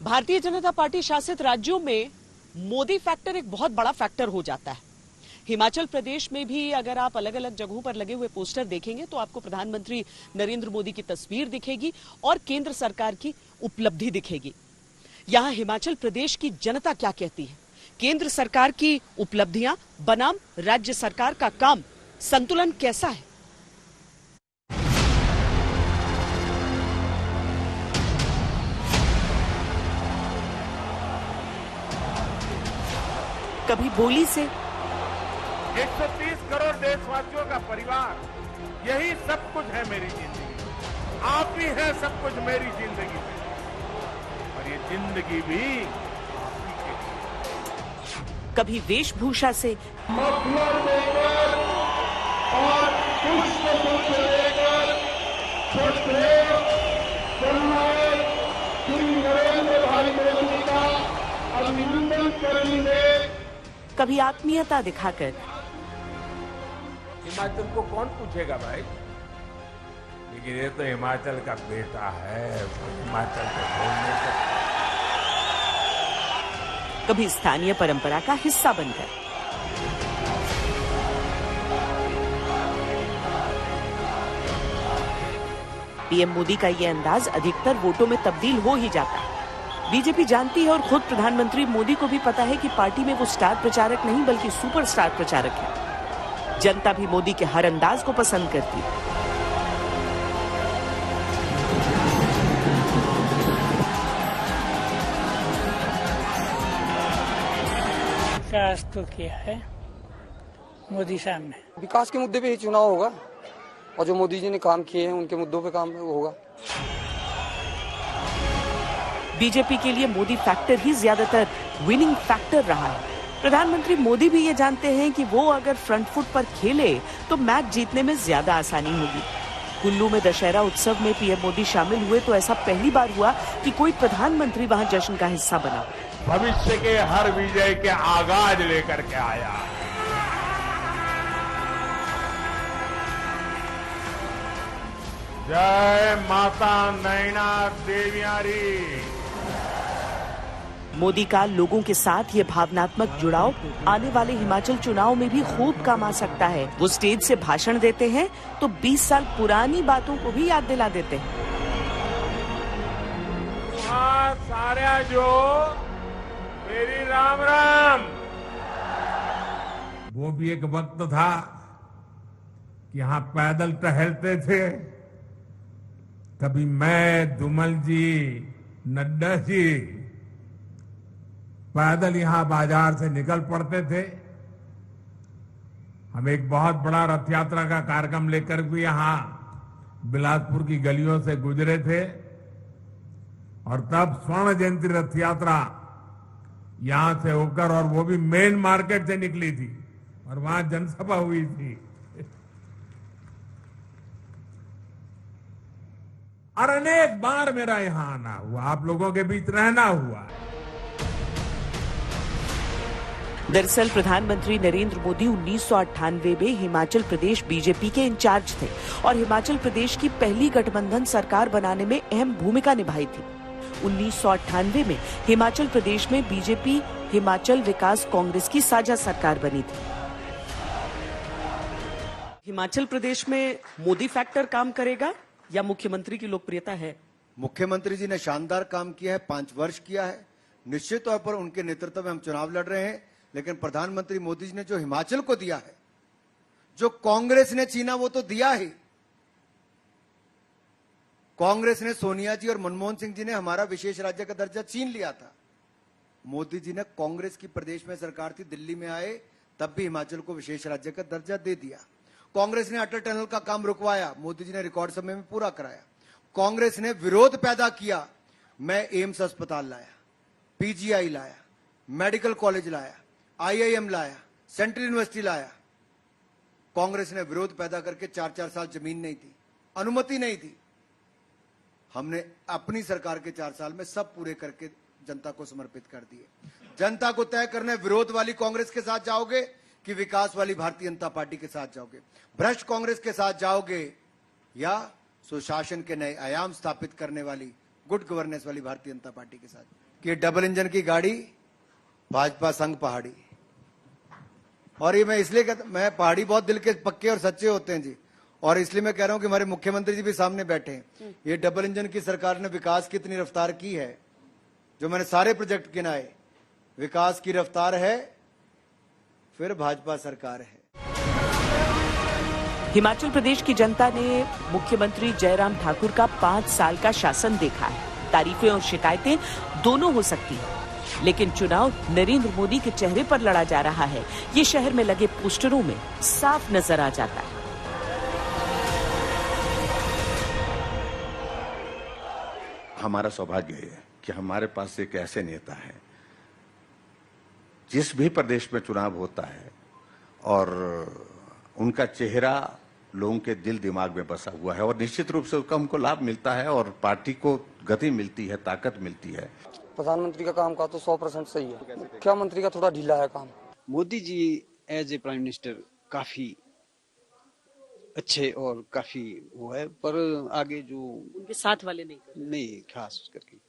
Bharatiya Janata party शासित राज्यों में मोदी फैक्टर एक बहुत बड़ा फैक्टर हो जाता है। हिमाचल प्रदेश में भी अगर आप अलग अलग जगहों पर लगे हुए पोस्टर देखेंगे तो आपको प्रधानमंत्री नरेंद्र मोदी की तस्वीर दिखेगी और केंद्र सरकार की उपलब्धि दिखेगी। यहां हिमाचल प्रदेश की जनता क्या कहती है, केंद्र सरकार की उपलब्धियां बनाम राज्य सरकार का काम, संतुलन कैसा है? कभी बोली से 130 करोड़ देशवासियों का परिवार, यही सब कुछ है मेरी जिंदगी। आप ही है सब कुछ मेरी जिंदगी में, और ये जिंदगी भी कभी वेशभूषा से मफलर लेकर और पुष्प लेकर नरेंद्र भाई मोदी का अभिनंदन करेंगे। कभी आत्मीयता दिखाकर हिमाचल को कौन पूछेगा भाई, लेकिन ये तो हिमाचल का बेटा है, हिमाचल को बोलने से। कभी स्थानीय परंपरा का हिस्सा बनकर पीएम मोदी का ये अंदाज अधिकतर वोटों में तब्दील हो ही जाता है। बीजेपी जानती है और खुद प्रधानमंत्री मोदी को भी पता है कि पार्टी में वो स्टार प्रचारक नहीं बल्कि सुपरस्टार प्रचारक है। जनता भी मोदी के हर अंदाज को पसंद करती है। विकास तो किया है मोदी साहब ने। विकास के मुद्दे पे ही चुनाव होगा और जो मोदी जी ने काम किए हैं उनके मुद्दों पे काम होगा। बीजेपी के लिए मोदी फैक्टर ही ज्यादातर विनिंग फैक्टर रहा है। प्रधानमंत्री मोदी भी ये जानते हैं कि वो अगर फ्रंट फुट पर खेले तो मैच जीतने में ज्यादा आसानी होगी। कुल्लू में दशहरा उत्सव में पीएम मोदी शामिल हुए तो ऐसा पहली बार हुआ कि कोई प्रधानमंत्री वहां जश्न का हिस्सा बना। भविष्य के हर विजय के आगाज लेकर के आया। जय माता नैना देवियारी। मोदी का लोगों के साथ ये भावनात्मक जुड़ाव आने वाले हिमाचल चुनाव में भी खूब काम आ सकता है। वो स्टेज से भाषण देते हैं तो 20 साल पुरानी बातों को भी याद दिला देते हैं। सारा जो मेरी राम राम। वो भी एक वक्त था कि यहां पैदल टहलते थे। कभी मैं, धूमल जी, नड्डा जी पैदल यहां बाजार से निकल पड़ते थे। हम एक बहुत बड़ा रथ यात्रा का कार्यक्रम लेकर भी यहां बिलासपुर की गलियों से गुजरे थे और तब स्वर्ण जयंती रथ यात्रा यहां से होकर और वो भी मेन मार्केट से निकली थी और वहां जनसभा हुई थी। और अनेक बार मेरा यहां आना हुआ, आप लोगों के बीच रहना हुआ। दरअसल प्रधानमंत्री नरेंद्र मोदी 1998 में हिमाचल प्रदेश बीजेपी के इंचार्ज थे और हिमाचल प्रदेश की पहली गठबंधन सरकार बनाने में अहम भूमिका निभाई थी। 1998 में हिमाचल प्रदेश में बीजेपी हिमाचल विकास कांग्रेस की साझा सरकार बनी थी। हिमाचल प्रदेश में मोदी फैक्टर काम करेगा या मुख्यमंत्री की लोकप्रियता है? मुख्यमंत्री जी ने शानदार काम किया है, 5 वर्ष किया है। निश्चित तौर पर उनके नेतृत्व में हम चुनाव लड़ रहे हैं, लेकिन प्रधानमंत्री मोदी जी ने जो हिमाचल को दिया है, जो कांग्रेस ने छीना वो तो दिया ही। कांग्रेस ने, सोनिया जी और मनमोहन सिंह जी ने हमारा विशेष राज्य का दर्जा छीन लिया था। मोदी जी ने, कांग्रेस की प्रदेश में सरकार थी, दिल्ली में आए तब भी हिमाचल को विशेष राज्य का दर्जा दे दिया। कांग्रेस ने अटल टनल का काम रुकवाया, मोदी जी ने रिकॉर्ड समय में पूरा कराया। कांग्रेस ने विरोध पैदा किया, मैं एम्स अस्पताल लाया, पीजीआई लाया, मेडिकल कॉलेज लाया, आईआईएम लाया, सेंट्रल यूनिवर्सिटी लाया। कांग्रेस ने विरोध पैदा करके 4-4 साल जमीन नहीं थी, अनुमति नहीं थी। हमने अपनी सरकार के 4 साल में सब पूरे करके जनता को समर्पित कर दिए। जनता को तय करना, विरोध वाली कांग्रेस के साथ जाओगे कि विकास वाली भारतीय जनता पार्टी के साथ जाओगे, भ्रष्ट कांग्रेस के साथ जाओगे या सुशासन के नए आयाम स्थापित करने वाली, गुड गवर्नेंस वाली भारतीय जनता पार्टी के साथ। कि डबल इंजन की गाड़ी भाजपा संग पहाड़ी। और ये मैं इसलिए कहता, मैं पहाड़ी बहुत दिल के पक्के और सच्चे होते हैं जी, और इसलिए मैं कह रहा हूं कि हमारे मुख्यमंत्री जी भी सामने बैठे हैं। ये डबल इंजन की सरकार ने विकास की इतनी रफ्तार की है, जो मैंने सारे प्रोजेक्ट गिनाए, विकास की रफ्तार है, फिर भाजपा सरकार है। हिमाचल प्रदेश की जनता ने मुख्यमंत्री जयराम ठाकुर का 5 साल का शासन देखा है। तारीफें और शिकायतें दोनों हो सकती हैं, लेकिन चुनाव नरेंद्र मोदी के चेहरे पर लड़ा जा रहा है, ये शहर में लगे पोस्टरों में साफ नजर आ जाता है। हमारा सौभाग्य है कि हमारे पास एक ऐसे नेता है, जिस भी प्रदेश में चुनाव होता है और उनका चेहरा लोगों के दिल दिमाग में बसा हुआ है, और निश्चित रूप से उसका हमको लाभ मिलता है और पार्टी को गति मिलती है, ताकत मिलती है। प्रधानमंत्री का काम का तो 100% सही है, मुख्यमंत्री का थोड़ा ढीला है काम। Modi ji as a prime minister काफी अच्छे और काफी वो है, पर आगे जो उनके साथ वाले नहीं खास करके